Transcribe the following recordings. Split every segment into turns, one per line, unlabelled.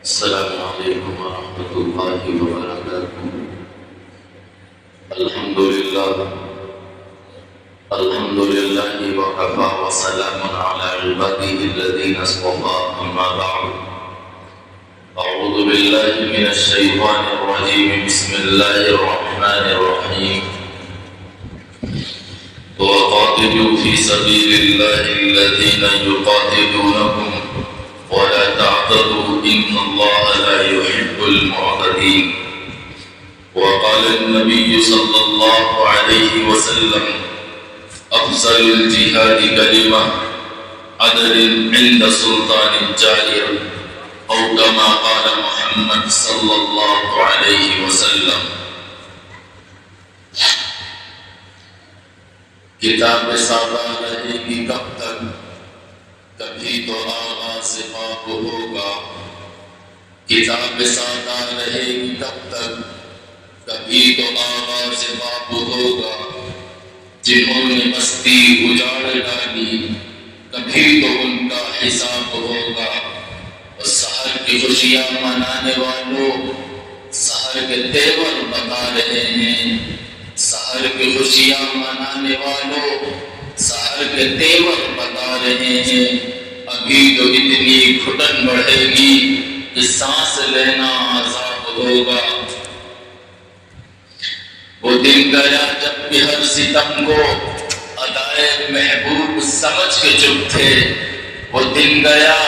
السلام عليكم ورحمة الله وبركاته. الحمد لله وكفى وسلام على عباده الذين اصطفى. أما بعد، أعوذ بالله من الشيطان الرجيم. بسم الله الرحمن الرحيم. وقاتلوا في سبيل الله الذين يقاتلونكم ولا تعتدوا إن الله لا يحب المعتدين. وقال النبي صلى الله عليه وسلم: أفضل الجهاد كلمة عدل عند سلطان جائر، أو كما قال محمد صلى الله عليه وسلم. کتاب سادہ رہے گی کب تک، کبھی تو آغاز پاک ہوگا. کتاب سادہ رہے گی کب تک، کبھی تو آغاز پاک ہوگا. جنہوں نے مستی اجاڑ ڈالی، کبھی تو ان کا حساب ہوگا. اور سحر کی خوشیاں منانے والوں، سحر کے تیور بتا رہے ہیں. سحر کی خوشیاں منانے والوں، سحر کے تیور بتا رہے ہیں. ابھی تو اتنی گھٹن بڑھے گی کہ سانس لینا عذاب ہوگا. وہ دن گیا جب کہ ہر ستم کو ادائے محبوب سمجھ کے چپ تھے. وہ دن گیا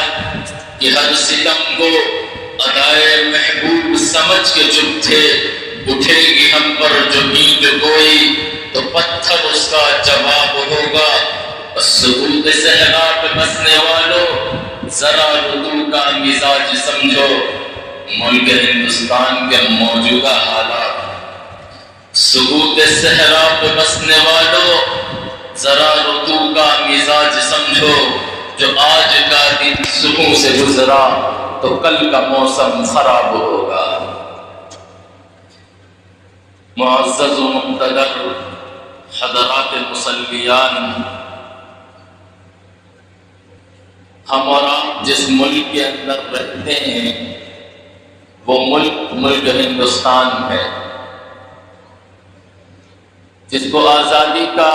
کہ ہر ستم کو ادائے محبوب سمجھ کے چپ تھے. اٹھے گی ہم پر جو اینٹ کوئی تو پتھر اس کا جواب ہوگا. سکوت صحرا پہ بسنے والوں، ذرا رطو کا مزاج سمجھو. ملک ہندوستان کے موجودہ حالات، سکوت صحرا پہ بسنے والوں، ذرا رطو کا مزاج سمجھو. جو آج کا دن سکون سے گزرا تو کل کا موسم خراب ہوگا. معزز و مقتدر حضرات مصلیان، ہم اور آپ جس ملک کے اندر رہتے ہیں وہ ملک ہندوستان ہے، جس کو آزادی کا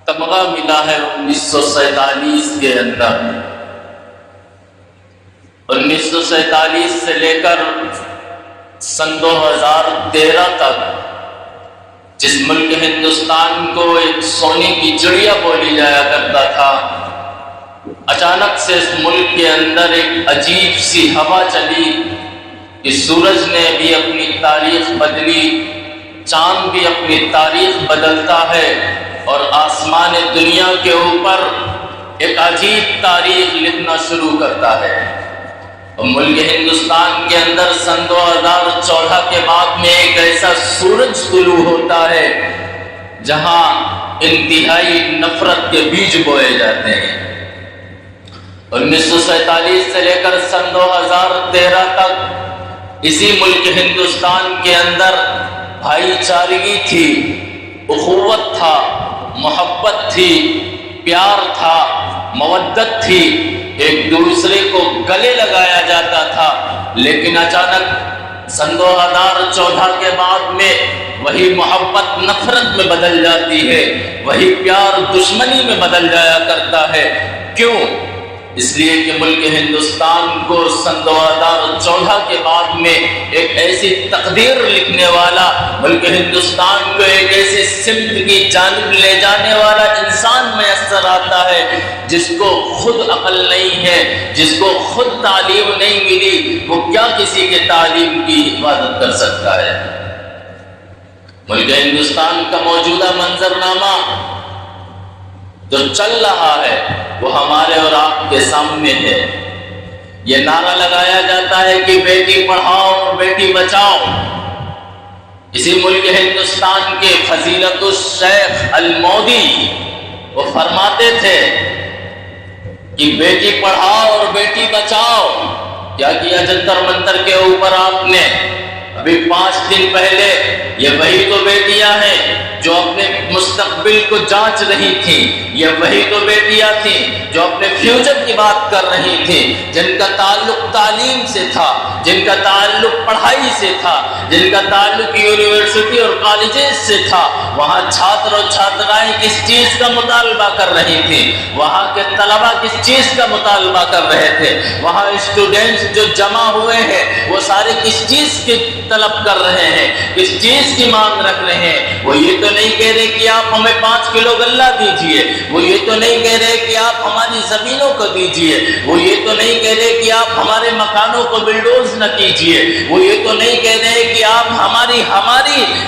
تمغہ ملا ہے 1947 کے اندر. 1947 سے لے کر سن 2013 تک جس ملک ہندوستان کو ایک سونے کی چڑیا بولی جایا کرتا تھا، اچانک سے اس ملک کے اندر ایک عجیب سی ہوا چلی کہ سورج نے بھی اپنی تاریخ بدلی، چاند بھی اپنی تاریخ بدلتا ہے، اور آسمان دنیا کے اوپر ایک عجیب تاریخ لکھنا شروع کرتا ہے. ملک ہندوستان کے اندر سن 2014 کے بعد میں ایک ایسا سورج طلوع ہوتا ہے جہاں انتہائی نفرت کے بیج بوئے جاتے ہیں. 1947 سے لے کر سن 2013 تک اسی ملک ہندوستان کے اندر بھائی چارگی تھی، اخوت تھا، محبت تھی، پیار تھا، مودت تھی، ایک دوسرے کو گلے لگایا جاتا تھا. لیکن اچانک سن 2014 کے بعد میں وہی محبت نفرت میں بدل جاتی ہے، وہی پیار دشمنی میں بدل جایا کرتا ہے. کیوں؟ اس لیے کہ ملک ہندوستان کو سن 2014 کے بعد میں ایک ایسی تقدیر لکھنے والا، ملک ہندوستان کو ایک ایسی سمت کی جانب لے جانے والا انسان میسر آتا ہے جس کو خود عقل نہیں ہے، جس کو خود تعلیم نہیں ملی. وہ کیا کسی کے تعلیم کی حفاظت کر سکتا ہے؟ ملک ہندوستان کا موجودہ منظرنامہ جو چل رہا ہے وہ ہمارے اور آپ کے سامنے ہے. یہ نعرہ لگایا جاتا ہے کہ بیٹی پڑھاؤ اور بیٹی بچاؤ. اسی ملک ہندوستان کے فضیلت الشیخ المودی وہ فرماتے تھے کہ بیٹی پڑھاؤ اور بیٹی بچاؤ. کیا کیا جنتر منتر کے اوپر آپ نے؟ ابھی 5 دن پہلے یہ وہی تو بیٹیاں ہیں جو اپنے مستقبل کو جانچ رہی تھیں، یہ وہی تو بیٹیاں تھیں جو اپنے فیوچر کی بات کر رہی تھیں، جن کا تعلق تعلیم سے تھا، جن کا تعلق پڑھائی سے تھا، جن کا تعلق یونیورسٹی اور کالجز سے تھا۔ وہاں چھاتر اور چھاترائیں کس چیز کا مطالبہ کر رہی تھیں، وہاں کے طلبہ کس چیز کا مطالبہ کر رہے تھے، وہاں اسٹوڈنٹس جو جمع ہوئے ہیں وہ سارے کس چیز کی طلب کر رہے ہیں، کس چیز کی مانگ رکھ رہے ہیں۔ وہ یہ تو نہیں کہہ رہے کہ آپ ہمیں 5 کلو غلہ دیجئے، وہ یہ تو نہیں کہہ رہے کہ آپ ہماری زمینوں کو دیجئے، وہ یہ تو نہیں کہہ رہے کہ آپ ہمارے مکانوں کو بلڈوز نہ کیجئے، وہ یہ تو نہیں کہہ رہے کہ آپ ہماری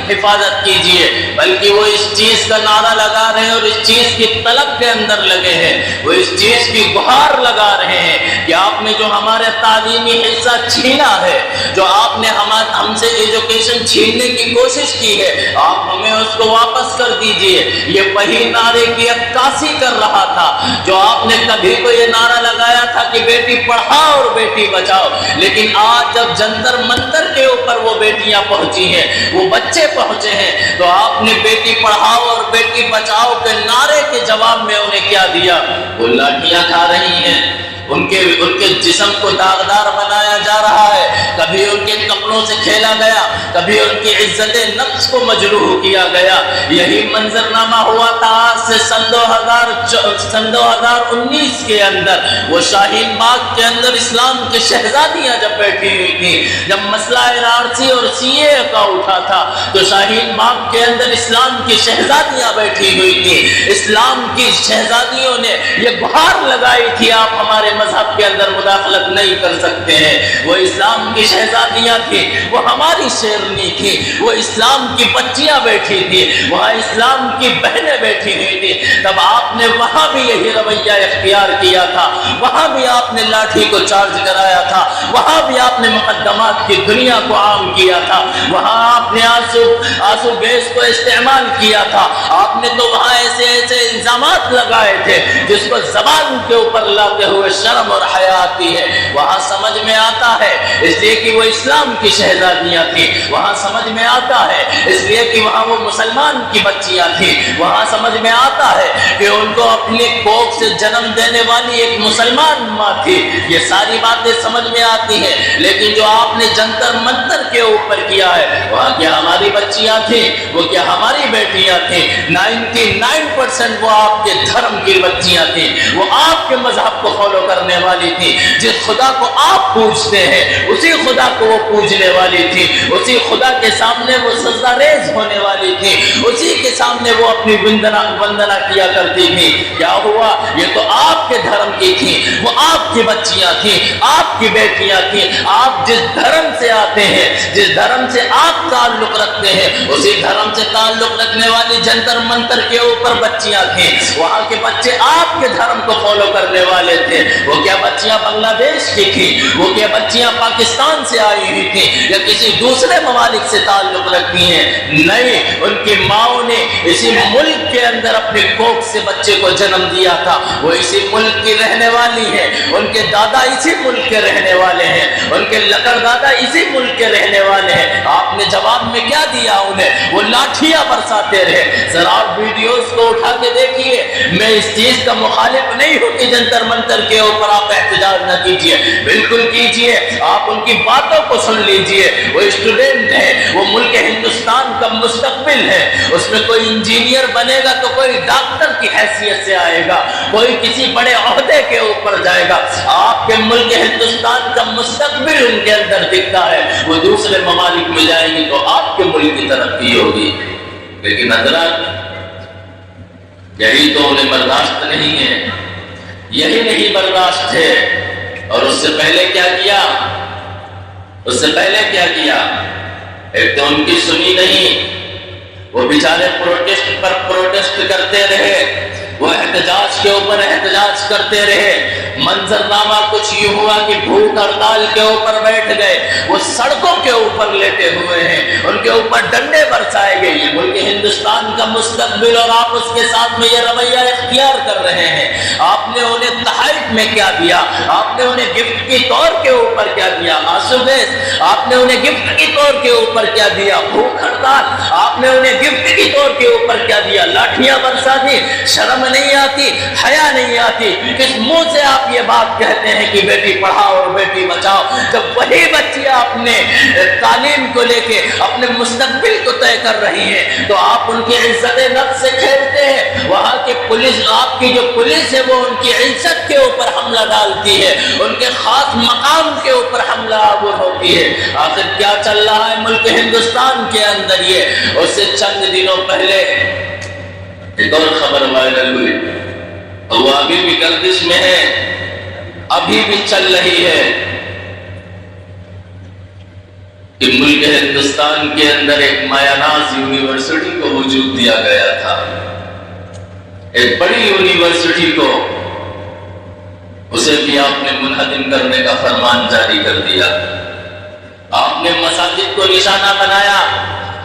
حفاظت کیجئے، بلکہ وہ اس چیز کا نعرہ لگا رہے ہیں اور اس چیز کی طلب کے اندر لگے ہیں، وہ اس چیز کی گہار لگا رہے ہیں کہ آپ نے جو ہمارے تعلیمی حصہ چھینا ہے، جو آپ نے ہم سے ایجوکیشن چھیننے کی کوشش کی ہے، آپ ہمیں اس کو واپس کر دیجئے۔ یہ وہی نعرے کی عکاسی کر رہا تھا جو آپ نے کبھی کو یہ نعرہ لگایا تھا کہ بیٹی پڑھاؤ اور بیٹی بچاؤ، لیکن آج جب جنتر منتر کے اوپر وہ بیٹیاں پہنچی ہیں، وہ بچے پہنچے ہیں، تو آپ نے بیٹی پڑھاؤ اور بیٹی بچاؤ کے نعرے کے جواب میں انہیں کیا دیا؟ وہ لاٹھیاں کھا رہی ہیں، ان کے جسم کو داغدار بنایا جا رہا ہے، کبھی ان کے کپڑوں سے کھیلا گیا، کبھی ان کی عزت نفس کو مجروح کیا گیا۔ یہی منظرنامہ ہوا تھا آج سے سن 2019 کے اندر، وہ شاہین باغ کے اندر اسلام کی شہزادیاں جب بیٹھی ہوئی تھیں، جب مسئلہ NRC اور CAA کا اٹھا تھا تو شاہین باغ کے اندر اسلام کی شہزادیاں بیٹھی ہوئی تھیں۔ اسلام کی شہزادیوں نے یہ گہار لگائی تھی آپ ہمارے مذہب کے اندر مداخلت نہیں کر سکتے ہیں۔ وہ اسلام کی شہزادیاں تھیں، وہ ہماری شیرنی تھی، وہ اسلام کی بچیاں بیٹھی تھی، وہاں اسلام کی بہنیں بیٹھی ہوئی تھی۔ تب آپ نے وہاں بھی یہی رویہ اختیار کیا تھا، وہاں بھی آپ نے لاٹھی کو چارج کرایا تھا، وہاں بھی آپ نے مقدمات کی دنیا کو عام کیا تھا، وہاں آپ نے آنسو گیس کو استعمال کیا تھا، آپ نے تو وہاں ایسے الزامات لگائے تھے جس کو زبان کے اوپر لاتے ہوئے شرم اور حیا آتی ہے۔ وہاں سمجھ میں آتا ہے اس لیے کہ وہ اسلام کی شہزادیاں تھیں، وہاں سمجھ میں آتا ہے اس لیے کہ وہاں وہ مسلمان کی بچیاں تھیں، وہاں سمجھ میں آتا ہے کہ ان کو اپنے کوکھ سے جنم دینے والی ایک مسلمان ماں تھی۔ یہ ساری باتیں سمجھ میں آتی ہیں، لیکن جو آپ نے جنتر منتر کے اوپر کیا ہے، وہاں کیا ہماری بچیاں تھیں، وہ کیا ہماری بیٹیاں تھیں؟ 99% وہ آپ کے دھرم کی بچیاں تھیں، وہ آپ کے مذہب کو فالو کرنے والی تھی، جس خدا کو آپ پوجتے ہیں اسی خدا کو وہ پوجنے والی تھی، اسی خدا کے سامنے وہ سجدہ ریز ہونے والی تھی، اسی کے سامنے وہ اپنی وندنا کیا کرتی تھی۔ کیا ہوا؟ یہ تو آپ کے دھرم کی تھی، وہ آپ کی بچیاں تھیں، آپ کی بیٹیاں تھیں۔ آپ جس دھرم سے آتے ہیں، جس دھرم سے آپ تعلق رکھتے ہیں، اسی دھرم سے تعلق رکھنے والی جنتر منتر کے اوپر بچیاں تھیں، وہاں کے بچے آپ کے دھرم کو فالو کرنے والے تھے۔ وہ کیا بچیاں بنگلہ دیش کی تھیں، وہ کیا بچیاں پاکستان سے آئی ہوئی تھیں یا کسی دوسرے ممالک سے تعلق رکھتی ہیں؟ نہیں، ان کی ماؤں نے اسی ملک کے اندر اپنے کوکھ سے بچے کو جنم دیا تھا، وہ اسی ملک کی رہنے والی ہیں، ان کے دادا اسی ملک کے رہنے والے ہیں، ان کے لکڑ دادا اسی ملک کے رہنے والے ہیں۔ آپ نے جواب میں کیا دیا انہیں؟ وہ لاٹھیاں برساتے رہے۔ ذرا آپ ویڈیوز کو اٹھا کے دیکھیے، میں اس چیز کا مخالف نہیں ہوں کہ جنتر منتر کے اوپر آپ احتجاج نہ کیجیے، بالکل کیجیے، آپ ان کی باتوں کو سن لیجیے۔ وہ اسٹوڈنٹ ہے، وہ ملک ہندوستان کا مستقبل ہے، اس میں کوئی انجینئر بنے گا تو کوئی ڈاکٹر کی حیثیت سے آئے گا، کوئی کسی بڑے عہدے کے اوپر جائے گا۔ آپ کے ملک ہندوستان کا مستقبل ان کے اندر دکھتا ہے، وہ دوسرے ممالک میں جائیں گی تو آپ کے ملک کی ترقی ہوگی، لیکن حضرات یہی تو انہیں برداشت نہیں ہے، یہی نہیں برداشت ہے۔ اور اس سے پہلے کیا کیا؟ اس سے پہلے کیا کیا؟ ایک تو ان کی سنی نہیں، وہ بیچارے پروٹیسٹ پر پروٹیسٹ کرتے رہے، وہ احتجاج کے اوپر احتجاج کرتے رہے۔ منظرنامہ کچھ یوں ہوا کہ بھوک ہڑتال کے اوپر بیٹھ گئے، وہ سڑکوں کے اوپر لیٹے ہوئے ہیں، ان کے اوپر ڈنڈے برسائے گئے۔ یہ ملک ہندوستان کا مستقبل اور آپ اس کے ساتھ میں یہ رویہ اختیار کر رہے ہیں۔ آپ آپ نے انہیں تحائف میں کیا دیا؟ آپ نے انہیں گفٹ کی طور کے اوپر کیا دیا؟ آنسو گیس آپ نے انہیں گفٹ کی طور کے اوپر کیا دیا؟ بھوک ہڑتال آپ نے انہیں گفٹ کی طور کے اوپر کیا دیا؟ لاٹھیاں برسا دی، شرم نہیں آتی، حیا نہیں آتی؟ کس منہ سے آپ یہ بات کہتے ہیں کہ بیٹی پڑھاؤ اور بیٹی بچاؤ، جب وہی بچیاں اپنے تعلیم کو لے کے اپنے مستقبل کو طے کر رہی ہیں تو آپ ان کی عزت نفس سے کھیلتے ہیں؟ وہاں کے پولیس، آپ کی جو پولیس ہے وہ ان کی عزت کے اوپر حملہ ڈالتی ہے، ان کے خاص مقام کے اوپر حملہ آور ہوتی ہے۔ آخر کیا چل رہا ہے ملک ہندوستان کے اندر؟ یہ اس سے چند دنوں پہلے ایک اور خبر وائرل ہوئی، وہ ابھی بھی گردش میں ہے، ابھی بھی چل رہی ہے کہ ملک ہندوستان کے اندر ایک مایاناز یونیورسٹی کو وجود دیا گیا تھا، ایک بڑی یونیورسٹی کو، اسے بھی آپ نے منہدم کرنے کا فرمان جاری کر دیا۔ آپ نے مساجد کو نشانہ بنایا،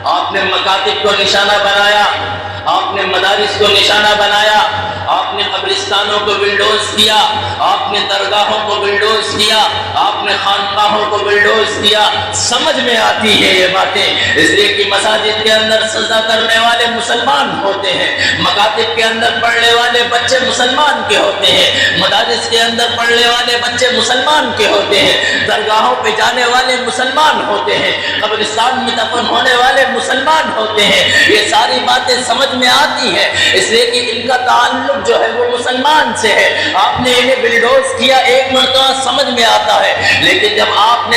آپ نے مکاتب کو نشانہ بنایا، آپ نے مدارس کو نشانہ بنایا، آپ نے قبرستانوں کو بلڈوز کیا، آپ نے درگاہوں کو بلڈوز کیا، آپ نے خانقاہوں کو بلڈوز کیا۔ سمجھ میں آتی ہے یہ باتیں، اس لیے کہ مساجد کے اندر سجدہ کرنے والے مسلمان ہوتے ہیں، مکاتب کے اندر پڑھنے والے بچے مسلمان کے ہوتے ہیں، مدارس کے اندر پڑھنے والے بچے مسلمان کے ہوتے ہیں، درگاہوں پہ جانے والے مسلمان ہوتے ہیں، قبرستان میں دفن ہونے والے مسلمان ہوتے ہیں۔ یہ ساری باتیں سمجھ میں آتی ہیں، اس لیے کہ ان کا تعلق جو ہے وہ مسلمان سے ہے۔ آپ نے انہیں بلڈوز کیا، ایک مرتبہ سمجھ میں آتا ہے، لیکن جب آپ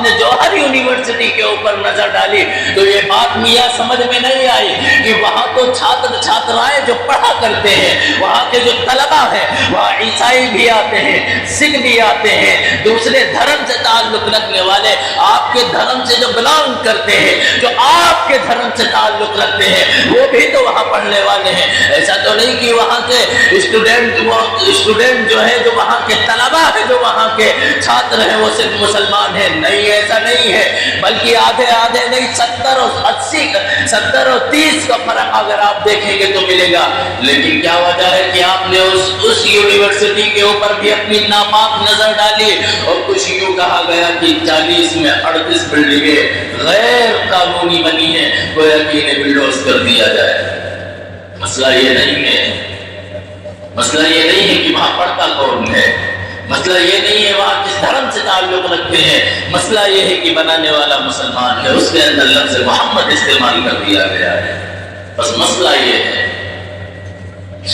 نے جوہر یونیورسٹی کے اوپر نظر ڈالی تو یہ بات میاں سمجھ میں نہیں آئی کہ وہاں تو چھاتر چھاترائیں جو پڑھا کرتے ہیں، وہاں کے جو طلبہ ہیں، وہاں عیسائی بھی آتے ہیں، سکھ بھی آتے ہیں، دوسرے دھرم سے تعلق رکھنے والے، آپ کے دھرم سے جو بلانگ کرتے ہیں، جو آپ کے دھرم سے تعلق رکھتے ہیں، وہ بھی تو وہاں پڑھنے والے ہیں۔ ایسا تو نہیں کہ وہاں کے اسٹوڈنٹ جو ہے، جو وہاں کے طلبہ ہیں، جو وہاں کے چھاتر ہیں، وہ صرف مسلمان ہیں۔ نہیں، ایسا نہیں ہے، بلکہ آدھے نہیں، 70 اور 30 کا فرق اگر آپ دیکھیں گے تو ملے گا۔ لیکن کیا وجہ ہے کہ آپ نے اس یونیورسٹی کے اوپر بھی اپنی ناپاک نظر ڈالی، اور کچھ یوں کہا گیا کہ 40 میں 38 بلڈنگیں غیر قانونی بنی ہیں، گویا کہ انہیں بلڈوز کر دیا جائے۔ مسئلہ یہ نہیں ہے کہ وہاں پڑھتا کون ہے، مسئلہ یہ نہیں ہے وہاں کس دھرم سے تعلق رکھتے ہیں، مسئلہ یہ ہے کہ بنانے والا مسلمان ہے، اس کے اندر لفظ محمد استعمال کر دیا گیا ہے۔ بس مسئلہ یہ ہے،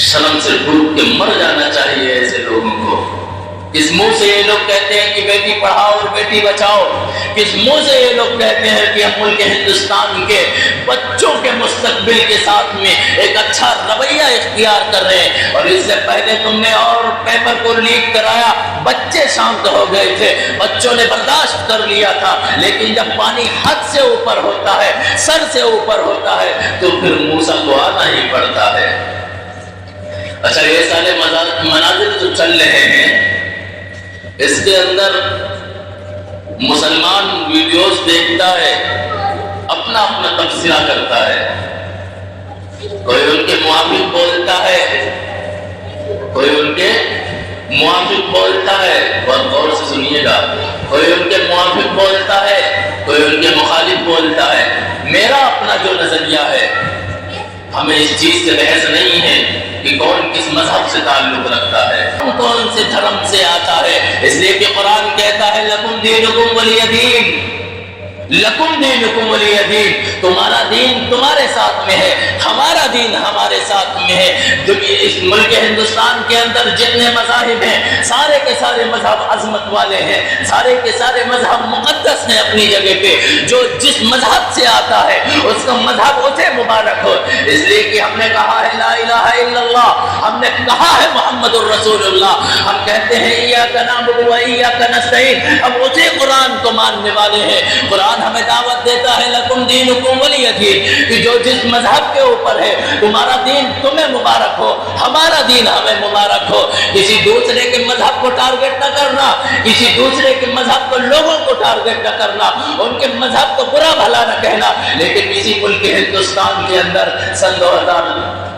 شرم سے ڈوب کے مر جانا چاہیے ایسے لوگوں کو۔ کس منہ سے یہ لوگ کہتے ہیں کہ بیٹی پڑھاؤ اور بیٹی بچاؤ؟ کس منہ سے یہ لوگ کہتے ہیں کہ ہم ملک ہندوستان کے بچوں کے مستقبل کے ساتھ میں ایک اچھا رویہ اختیار کر رہے ہیں؟ اور اس سے پہلے تم نے اور پیپر کو لیک کرایا، بچے شانت ہو گئے تھے، بچوں نے برداشت کر لیا تھا، لیکن جب پانی حد سے اوپر ہوتا ہے، سر سے اوپر ہوتا ہے، تو پھر موسیٰ کو آنا ہی پڑتا ہے۔ اچھا، یہ سارے مناظر جو چل رہے ہیں، اس کے اندر مسلمان ویڈیوز دیکھتا ہے، اپنا تبصرہ کرتا ہے، کوئی ان کے موافق بولتا ہے، کوئی ان کے موافق بولتا ہے، بہت غور سے سنیے گا، کوئی ان کے موافق بولتا ہے، کوئی ان کے مخالف بولتا ہے۔ میرا اپنا جو نظریہ ہے، ہمیں اس چیز سے بحث نہیں ہے کہ کون کس مذہب سے تعلق رکھتا ہے، کون سے دھرم سے آتا ہے، اس لیے کہ قرآن کہتا ہے لکم دینکم ولی دین، لکم دینکم ولی دین، تمہارا دین تمہارے ساتھ میں ہے، ہمارا دین ہمارے ساتھ میں ہے۔ اس ملک ہندوستان کے اندر جتنے مذاہب ہیں، سارے کے سارے مذہب عظمت والے ہیں، سارے کے سارے مذہب مقدس ہیں اپنی جگہ پہ۔ جو جس مذہب سے آتا ہے اس کا مذہب اسے مبارک ہو، اس لیے کہ ہم نے کہا ہے لا الہ الا اللہ، ہم نے کہا ہے محمد الرسول اللہ، ہم کہتے ہیں ایاک نعبد و ایاک نستعین، اب اسی قرآن کو ماننے والے ہیں۔ قرآن ہمیں دعوت دیتا ہے لکم دینکم ولی دین، کہ جو جس مذہب کے اوپر ہے تمہارا دین تمہیں مبارک ہو، ہمارا دین ہمیں مبارک ہو۔ کسی دوسرے کے مذہب کو ٹارگٹ نہ کرنا، کسی دوسرے کے مذہب کو لوگوں کو ٹارگٹ نہ کرنا، ان کے مذہب کو برا بھلا نہ کہنا، لیکن اسی ملک ہندوستان کے اندر سن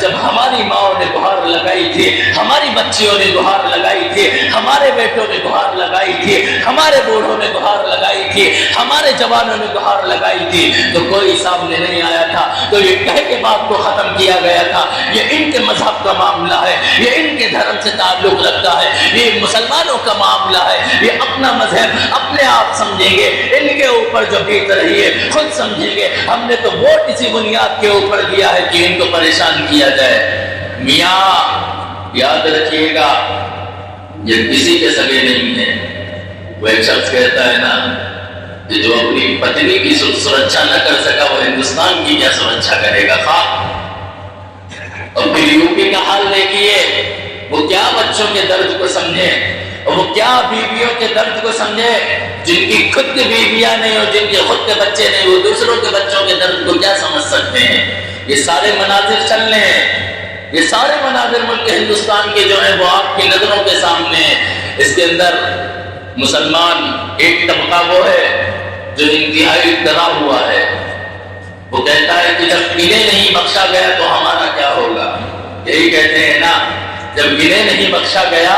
جب ہماری ماؤں نے گہار لگائی تھی، ہماری بچیوں نے گہار لگائی تھی، ہمارے بیٹوں نے گہار لگائی تھی، ہمارے بوڑھوں نے گہار لگائی تھی، ہمارے جوانوں نے گہار لگائی تھی، تو کوئی سامنے نہیں آیا تھا، تو یہ کہہ کے بات کو ختم کیا گیا تھا یہ ان کے مذہب کا معاملہ ہے، یہ ان کے دھرم سے تعلق رکھتا ہے، یہ مسلمانوں کا معاملہ ہے، یہ اپنا مذہب اپنے آپ سمجھیں گے، ان کے اوپر جو بیت رہی ہے خود سمجھیں گے، ہم نے تو ووٹ اسی بنیاد کے اوپر دیا ہے کہ ان کو پریشان کیا جائے۔ میاں یاد رکھیے گا یہ کسی کے سگے نہیں ہے۔ وہ ایک شخص کہتا ہے نا کہ جو اپنی پتنی کی سرکشا نہ کر سکا وہ ہندوستان کی کیا سرکشا کرے گا؟ اور پھر یو پی کا حال دیکھیے، وہ کیا بچوں کے درد کو سمجھے، اور وہ کیا بیویوں کے درد کو سمجھے، جن کی خود کی بیویاں نہیں اور جن کے خود کے بچے نہیں، وہ دوسروں کے بچوں کے درد کو کیا سمجھ سکتے ہیں؟ یہ سارے مناظر چل رہے ہیں، یہ سارے مناظر ملک ہندوستان کے جو ہیں وہ آپ کی نظروں کے سامنے ہیں۔ اس کے اندر مسلمان ایک طبقہ وہ ہے جو انتہائی ڈرا ہوا ہے، وہ کہتا ہے کہ جب انہیں نہیں بخشا گیا تو ہمارا کیا ہوگا؟ یہی کہتے ہیں نا، جب انہیں نہیں بخشا گیا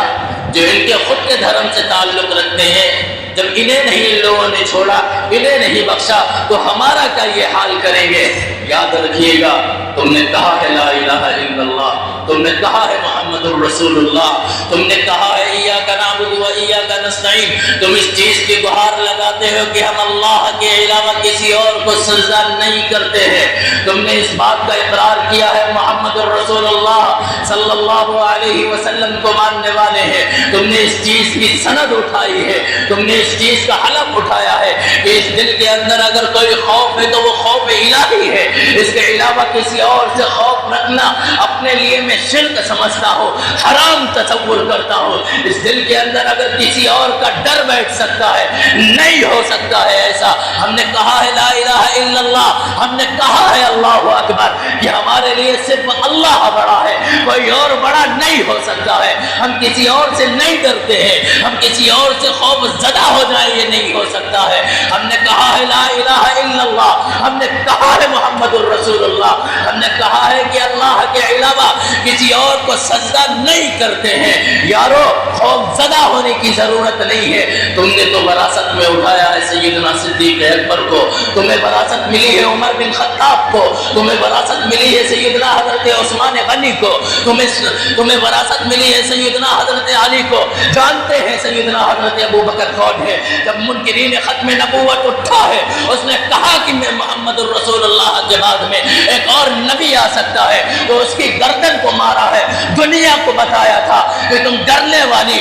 جو ان کے خود کے دھرم سے تعلق رکھتے ہیں، جب انہیں نہیں ان لوگوں نے چھوڑا، انہیں نہیں بخشا تو ہمارا کیا یہ حال کریں گے؟ یاد رکھیے گا تم نے کہا ہے لا الہ الا اللہ، تم نے کہا ہے محمد الرسول اللہ، تم نے کہا ہے ایاک نعبد و ایاک نستعین، تم اس چیز کی گہار لگاتے ہو کہ ہم اللہ کے علاوہ کسی اور کو سجدہ نہیں کرتے ہیں، تم نے اس بات کا اقرار کیا ہے محمد الرسول اللہ صلی اللہ علیہ وسلم کو ماننے والے ہیں، تم نے اس چیز کی سند اٹھائی ہے، تم نے اس چیز کا حلف اٹھایا ہے کہ اس دل کے اندر اگر کوئی خوف ہے تو وہ خوف الہی ہے، اس کے علاوہ کسی اور سے خوف رکھنا اپنے لیے میں شرک سمجھتا ہوں، حرام تصور کرتا ہوں۔ اس دل کے اندر اگر کسی اور کا ڈر بیٹھ سکتا ہے، نہیں ہو سکتا ہے ایسا۔ ہم نے کہا ہے لا الہ الا اللہ، ہم نے کہا ہے اللہ اکبر، کہ ہمارے لیے صرف اللہ بڑا ہے، کوئی اور بڑا نہیں ہو سکتا ہے، ہم کسی اور سے نہیں ڈرتے ہیں، ہم کسی اور سے خوف زدہ ہو جائے یہ نہیں ہو سکتا ہے۔ ہم نے کہا ہے لا الہ الا اللہ، ہم نے کہا ہے محمد الرسول اللہ، ہم نے کہا ہے کہ اللہ کے علاوہ کسی اور کو سجدہ نہیں کرتے ہیں۔ یارو خوف زدہ ہونے کی ضرورت نہیں ہے، تم نے تو وراثت میں اٹھایا ہے سیدنا صدیق اکبر کو، تمہیں وراثت ملی ہے عمر بن خطاب کو، تمہیں وراثت ملی ہے سیدنا حضرت عثمان غنی کو، تمہیں وراثت ملی ہے سیدنا حضرت علی کو۔ جانتے ہیں سیدنا حضرت ابو بکر کون ہے؟ جب منکرین ختم نبوت اٹھا ہے، اس نے کہا کہ میں محمد الرسول اللہ کے بعد میں ایک اور نبی آ سکتا ہے، تو اس کی گردن کو مارا ہے، دنیا کو بتایا تھا کہ تم ڈرنے والی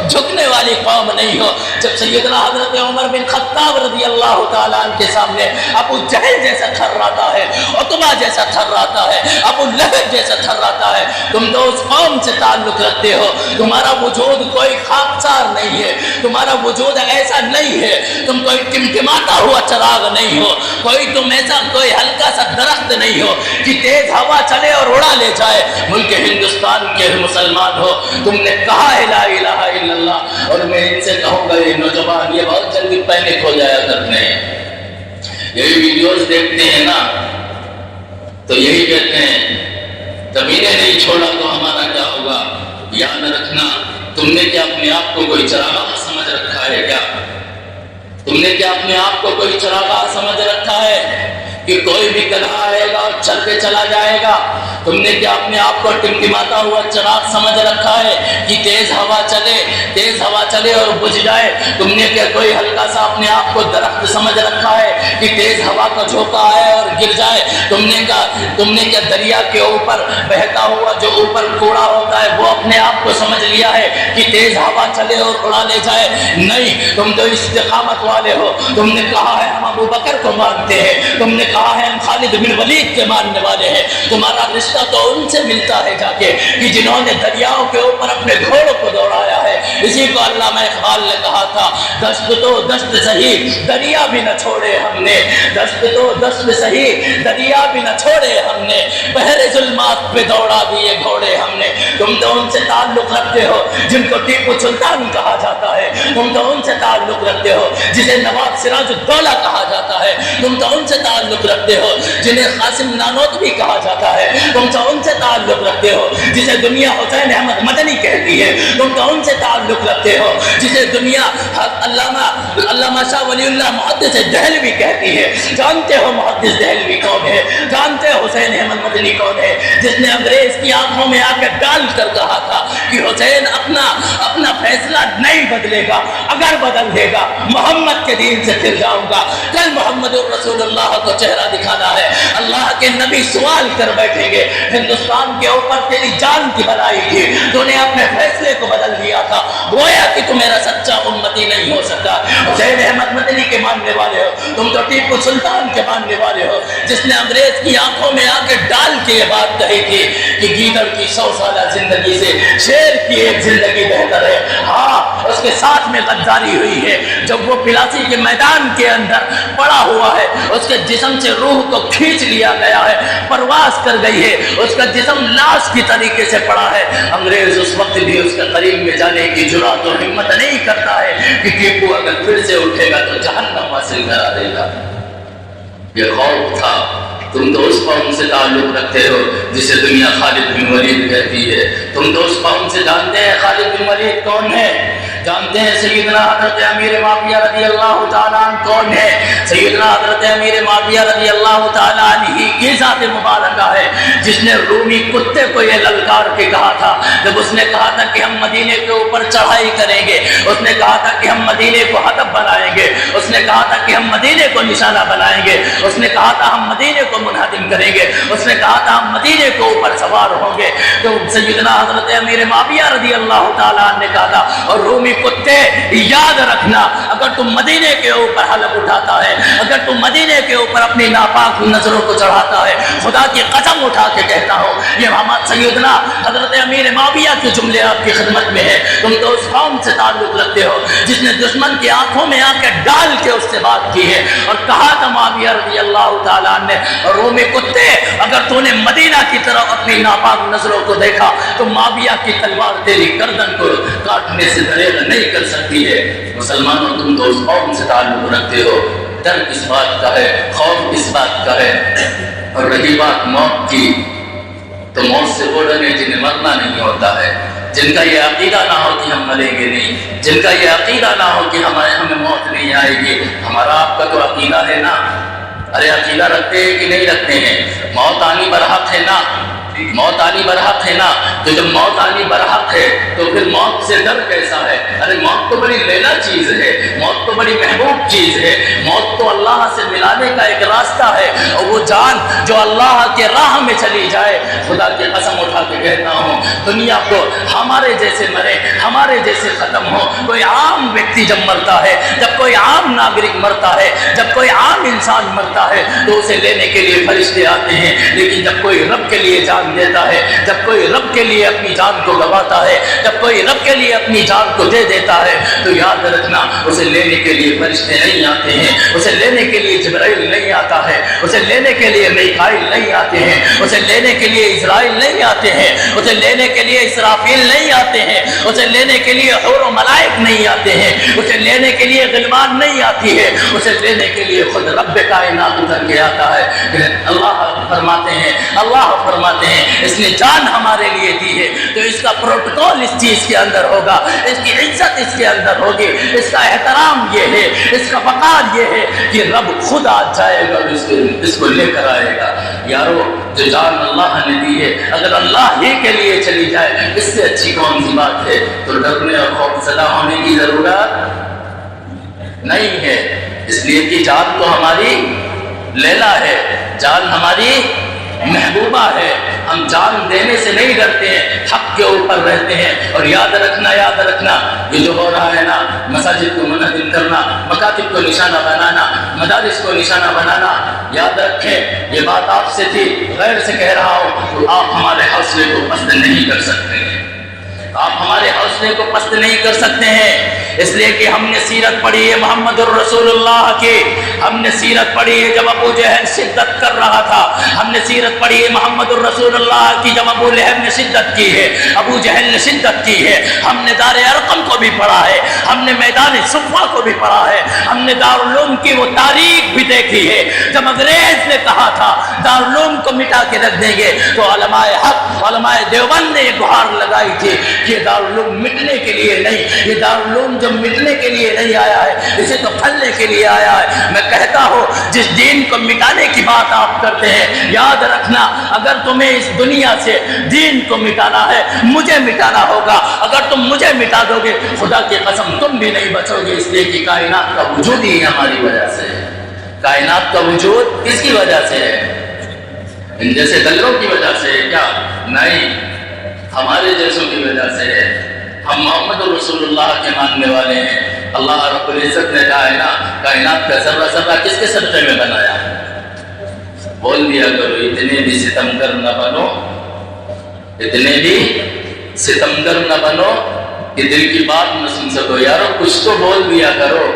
جھکنے والی قوم نہیں ہو۔ جب سیدنا حضرت عمر بن خطاب رضی اللہ تعالیٰ عنہ کے سامنے ابو جہل جیسا تھراتا ہے، عتبہ جیسا تھراتا ہے، ابو لہب جیسا تھراتا ہے، تم تو اس قوم سے تعلق رکھتے ہو، تمہارا وجود کوئی خاکسار نہیں ہے، تمہارا وجود ایسا نہیں ہے، تم کوئی ٹمٹماتا ہوا چراغ نہیں ہو، تم ایسا کوئی ہلکا سا درخت نہیں ہو کہ تیز ہوا چلے اور اڑا لے جائے۔ ملک ہندوستان کے مسلمان ہو، تم نے کہا ہے لا الہ الا اللہ، اور میں ان سے کہوں گا یہ نوجوان یہ بہت جلدی پینک ہو جایا کرتے ہیں، یہی ویڈیوز دیکھتے ہیں نا تو یہی کہتے ہیں جب انہیں نہیں چھوڑا تو ہمارا کیا ہوگا؟ یاد رکھنا تم نے کیا اپنے آپ کو کوئی چراغاہ سمجھ رکھا ہے کیا؟ تم نے کیا اپنے آپ کو کوئی چراغاہ سمجھ رکھا ہے کہ کوئی بھی گدھا آئے گا اور چل کے چلا جائے گا؟ تم نے کیا اپنے آپ کو ٹمٹماتا ہوا چراغ سمجھ رکھا ہے کہ تیز ہوا چلے اور بجھ جائے؟ تم نے کیا کوئی ہلکا سا اپنے آپ کو درخت سمجھ رکھا ہے کہ تیز ہوا کا جھونکا آئے اور گر جائے؟ تم نے کیا دریا کے اوپر بہتا ہوا جو اوپر کوڑا ہوتا ہے وہ اپنے آپ کو سمجھ لیا ہے کہ تیز ہوا چلے اور اڑا لے جائے؟ نہیں، تم تو استقامت والے ہو، تم نے کہا ہے ہم ابو بکر کو مانتے ہیں، تم نے کہا ہے ہم خالد بن ولید کے ماننے والے ہیں، تمہارا رشتہ تو ان سے ملتا ہے جا کے کہ جنہوں نے دریاؤں کے اوپر اپنے گھوڑوں کو دوڑایا ہے۔ اسی کو علامہ اقبال نے کہا تھا دست تو دست سہی دریا بھی نہ چھوڑے ہم نے، دست تو دست سہی دریا بھی نہ چھوڑے ہم نے، بحر ظلمات پہ دوڑا دیے گھوڑے ہم نے۔ تم تو ان سے تعلق رکھتے ہو جن کو ٹیپو سلطان کہا جاتا ہے، تم تو ان سے تعلق رکھتے ہو جسے نواب سراج الدولہ کہا جاتا ہے، تم تو ان سے تعلق رکھتے ہو جنہیں قاسم نانوتوی کہا جاتا ہے، تم تو ان سے تعلق رکھتے ہو جسے دنیا حسین احمد مدنی کہتی ہے، تم تو ان سے تعلق رکھتے ہو جسے دنیا علامہ شاہ ولی اللہ محدث دہلوی کہتی ہے۔ جانتے ہو محدث دہلوی کون ہے؟ جانتے ہو حسین احمد مدنی کون ہے؟ جس نے انگریز کی آنکھوں میں آ کے ڈال کر کہا تھا کہ حسین اپنا فیصلہ نہیں بدلے گا، اگر بدل دے گا محمد کے دین سے پھر جاؤں گا۔ کل محمد رسول اللہ کو چہرہ دکھانا ہے، اللہ کے نبی سوال کر بیٹھیں گے ہندوستان کے اوپر تیری جان کی بھلائی تھی، تو نے اپنے فیصلے کو بدل دیا تھا، گویا کہ تم میرا سچا امتی نہیں ہو سکتا۔ حسین احمد مدنی کے ماننے والے ہو، تم تو ٹیپو سلطان کے ماننے والے ہو جس نے انگریز کی آنکھوں میں آ کے ڈال کے یہ بات کہی تھی کہ گیدڑ کی 100 سالہ زندگی سے شیر کی ایک زندگی بہتر ہے۔ ہاں، اس کے ساتھ میں غداری ہوئی ہے، جب وہ پلاسی کے میدان کے اندر پڑا ہوا ہے، اس کے جسم سے روح کو کھینچ لیا گیا ہے، پرواز کر گئی ہے، اس کا جسم لاش کی طریقے سے پڑا ہے۔ انگریز اس وقت بھی اس کے قریب میں جانے کی جرات و ہمت نہیں کرتا ہے کہ ٹیپو اگر پھر سے اٹھے گا تو جہنم حاصل کرا دے گا۔ یہ خوف تھا۔ تم تو اس قوم سے تعلق رکھتے ہو جسے دنیا خالد بن ولید کہتی ہے، تم تو اس قوم سے جانتے ہیں خالد بن ولید کون ہے، جانتے ہیں سیدنا حضرت امیر معاویہ رضی اللہ تعالیٰ عنہ کون ہے۔ سیدنا حضرت امیر معاویہ رضی اللہ تعالیٰ عنہ کی ذات مبارکہ ہے جس نے رومی کتے کو یہ للکار کے کہا تھا جب اس نے کہا تھا کہ ہم مدینے کے اوپر چڑھائی کریں گے، اس نے کہا تھا کہ ہم مدینے کو ہدف بنائیں گے، اس نے کہا تھا کہ ہم مدینے کو نشانہ بنائیں گے، اس نے کہا تھا ہم مدینے کو منہدم کریں گے، اس نے کہا تھا ہم مدینے کے اوپر سوار ہوں گے۔ تو سیدنا حضرت امیر معاویہ رضی اللہ تعالیٰ عنہ نے کہا تھا، اور رومی کتے یاد رکھنا اگر تم مدینے کے اوپر حلق اٹھاتا ہے، اگر تم مدینے کے اوپر اپنی ناپاک نظروں کو چڑھاتا ہے، خدا کی قسم اٹھا کے کہتا ہوں یہ محمد سیدنا حضرت امیر معاویہ کے جملے آپ کی خدمت میں ہے۔ تم تو اس قوم سے تعلق رکھتے ہو جس نے دشمن کی آنکھوں میں آ کے ڈال کے اس سے بات کی ہے اور کہا تھا معاویہ رضی اللہ تعالیٰ عنہ، اور رومی کتے اگر تو نے مدینہ کی طرف اپنی ناپاک نظروں کو دیکھا تو معاویہ کی تلوار تیری گردن کو کاٹنے سے دریغ نہیں کر سکتی ہے۔ مسلمانوں تم تو اس قوم سے تعلق رکھتے ہو، ڈر کس بات کا ہے، خوف کس بات کا ہے؟ اور رہی بات موت کی، تو موت سے وہ ڈرے جنہیں مرنا نہیں ہوتا ہے، جن کا یہ عقیدہ نہ ہو کہ ہم مریں گے نہیں، جن کا یہ عقیدہ نہ ہو کہ ہمیں موت نہیں آئے گی۔ ہمارا آپ کا تو عقیدہ ہے نا، ارے عقیدہ رکھتے ہیں کہ نہیں رکھتے ہیں؟ موت آنی برحق ہے نا، موت آنی برحق ہے نا، تو جب موت آنی برحق ہے تو پھر موت سے ڈر کیسا ہے؟ ارے موت تو بڑی لیلا چیز ہے، موت تو بڑی محبوب چیز ہے، موت تو اللہ سے ملانے کا ایک راستہ ہے، اور وہ جان جو اللہ کے راہ میں چلی جائے، خدا کی قسم اٹھا کے کہتا ہوں دنیا کو ہمارے جیسے مرے، ہمارے جیسے ختم ہو۔ کوئی عام ویکتی جب مرتا ہے، جب کوئی عام ناگرک مرتا ہے، جب کوئی عام انسان مرتا ہے تو اسے لینے کے لیے فرشتے آتے ہیں، لیکن جب کوئی رب کے لیے جان دیتا ہے، جب کوئی رب کے لیے اپنی جان کو گواتا ہے، جب کوئی رب کے لیے اپنی جان کو دے دیتا ہے، تو یاد رکھنا اسے لینے کے لیے فرشتے نہیں آتے ہیں، اسے لینے کے لیے جبرائیل نہیں آتا ہے، اسے لینے کے لیے میکائیل نہیں آتے ہیں، اسے لینے کے لیے اسرائیل نہیں آتے ہیں، اسے لینے کے لیے اسرافیل نہیں آتے ہیں، اسے لینے کے لیے حور و ملائک نہیں آتے ہیں، اسے لینے کے لیے غلمان نہیں آتی ہے، اسے لینے کے لیے خود رب کائنات اتر کے آتا ہے۔ اللہ فرماتے ہیں اس نے جان ہمارے لیے دی ہے تو اس کا پروٹوکول اس چیز کے اندر ہوگا، اس کی عزت اس کے اندر ہوگی، اس کا احترام یہ ہے، اس کا وقار یہ ہے کہ رب خود آ جائے گا، اس کو لے کر آئے گا۔ یارو جو جان اللہ نے دی ہے اگر اللہ ہی کے لیے چلی جائے اس سے اچھی کون سی بات ہے؟ تو ڈرنے اور خوف زدہ ہونے کی ضرورت نہیں ہے، اس لیے کہ جان تو ہماری لیلا ہے، جان ہماری محبوبہ ہے، ہم جان دینے سے نہیں ڈرتے ہیں، حق کے اوپر رہتے ہیں۔ اور یاد رکھنا یہ جو ہو رہا ہے نا، مساجد کو منہدم کرنا، مکاتب کو نشانہ بنانا، مدارس کو نشانہ بنانا، یاد رکھیں یہ بات آپ سے تھی، غیر سے کہہ رہا ہوں تو آپ ہمارے حوصلے کو پست نہیں کر سکتے ہیں، آپ ہمارے حوصلے کو پست نہیں کر سکتے ہیں۔ اس لیے کہ ہم نے سیرت پڑھی ہے محمد الرسول اللہ کی، ہم نے سیرت پڑھی ہے جب ابو جہل شدت کر رہا تھا، ہم نے سیرت پڑھی ہے محمد الرسول اللہ کی جب ابو لہب نے شدت کی ہے، ابو جہل نے شدت کی ہے، ہم نے دار ارقم کو بھی پڑھا ہے، ہم نے میدان صفا کو بھی پڑھا ہے، ہم نے دارالعلوم کی وہ تاریخ بھی دیکھی ہے جب انگریز نے کہا تھا دارالعلوم کو مٹا کے رکھ دیں گے تو علماء حق علماء دیوبند نے یہ گہار لگائی تھی کہ یہ دارالعلوم مٹنے کے لیے نہیں، یہ دارالعلوم جو مٹنے کے لیے نہیں آیا ہے اسے تو پھلنے کے لیے آیا ہے۔ میں کہتا ہوں جس دین کو مٹانے کی بات آپ کرتے ہیں، یاد رکھنا اگر تمہیں اس دنیا سے دین کو مٹانا ہے مجھے مٹانا ہوگا، اگر تم مجھے مٹا دو گے خدا کی قسم تم بھی نہیں بچو گے، اس لیے کہ کائنات کا وجود ہی ہماری وجہ سے ہے۔ کائنات کا وجود کس کی وجہ سے ہے؟ ان جیسے دلوں کی وجہ سے ہے کیا؟ نہیں، ہمارے جیسوں کی وجہ سے ہے۔ ہم محمد رسول اللہ کے ماننے والے ہیں۔ اللہ رب العزت نے کہا ہے نا کائنات کا ذرہ ذرہ کس کے صدقے میں بنایا؟ بول دیا کرو اتنے بھی ستمگر نہ بنو، اتنے بھی ستمگر نہ بنو کہ دل کی بات نہ سن سکو۔ یارو کچھ تو بول دیا کرو،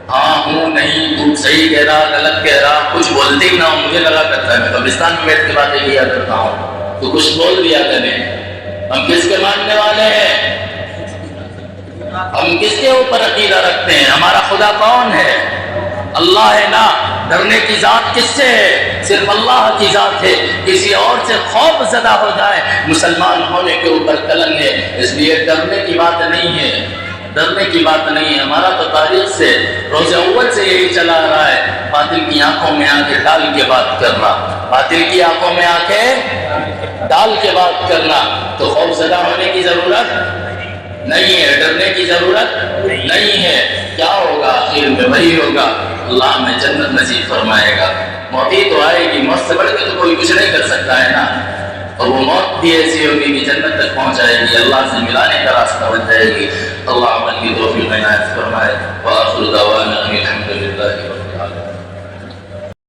ہاں ہوں نہیں تو صحیح کہہ رہا غلط کہہ رہا کچھ بولتے ہی نہ ہو۔ مجھے لگا کرتا ہے میں قبرستان میں بیٹھ کے باتیں کیا کرتا ہوں تو کچھ بول دیا کریں۔ ہم کس کے ماننے والے ہیں؟ ہم کس کے اوپر عقیدہ رکھتے ہیں؟ ہمارا خدا کون ہے؟ اللہ ہے نا۔ ڈرنے کی ذات کس سے ہے؟ صرف اللہ کی ذات ہے۔ کسی اور سے خوف زدہ ہو جائے مسلمان ہونے کے اوپر کلنگ ہے، اس لیے ڈرنے کی بات نہیں ہے، ڈرنے کی بات نہیں ہے۔ ہمارا تو تاریخ سے روز اول سے یہی چلا رہا ہے، باطل کی آنکھوں میں آنکھیں ڈال کے بات کرنا، باطل کی آنکھوں میں آنکھیں ڈال کے بات کرنا۔ تو خوف زدہ ہونے کی ضرورت نہیں ہے، ڈرنے کی ضرورت نہیں ہے۔ کیا ہوگا آخر میں؟ وہی ہوگا، اللہ ہمیں جنت نصیب فرمائے گا۔ موت ہی تو آئے گی، موت سے بڑھ کے تو کوئی کچھ نہیں کر سکتا ہے نا، اور وہ موت بھی ایسی ہوگی کہ جنت تک پہنچ جائے گی، اللہ سے ملانے کا راستہ بن جائے گی۔ اللہ عمل کی توفیق عنایت فرمائے۔ وآخر دعوانا الحمد للہ۔